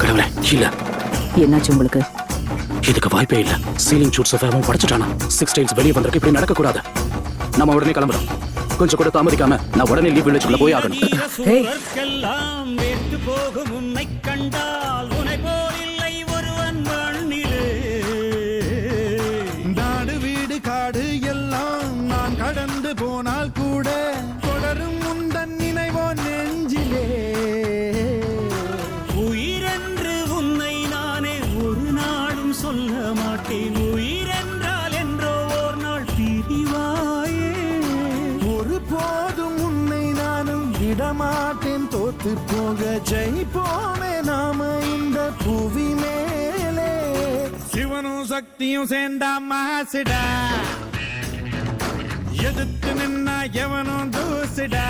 கடவுளே, இல்ல. என்னாச்சு உங்களுக்கு? இதுக்கு வாய்ப்பே இல்ல. சீலிங் ஷூட் சோஃபாவும் படைச்சிட்டானா. 6 டைம்ஸ் வெளியே வந்திருக்கு. இப்படி நடக்க கூடாது. நம்ம உடனே கிளம்புறோம். கொஞ்சம் கூட தாமதிக்காம நான் உடனே லீவ் வில்லேஜ்க்குள்ள போய் ஆகணும். நாடு வீடு காடு எல்லாம் நான் கடந்து போனால் கூட தொடரும் முந்தன் நினைவோ நெஞ்சிலே. உயிரென்று உன்னை நானே ஒரு நாளும் சொல்ல மாட்டேன். உயிரென்றால் என்றோ ஒரு நாள் பிரிவாயே. ஒரு போதும் உன்னை நானும் விடமாட்டேன். தோத்து போக ஜெயிப்போமே நாம இந்த புவி மேலே. சிவனும் சக்தியும் சேர்ந்தா மாசுடா. எதிர்த்து நின்னா எவனும் தூசுடா.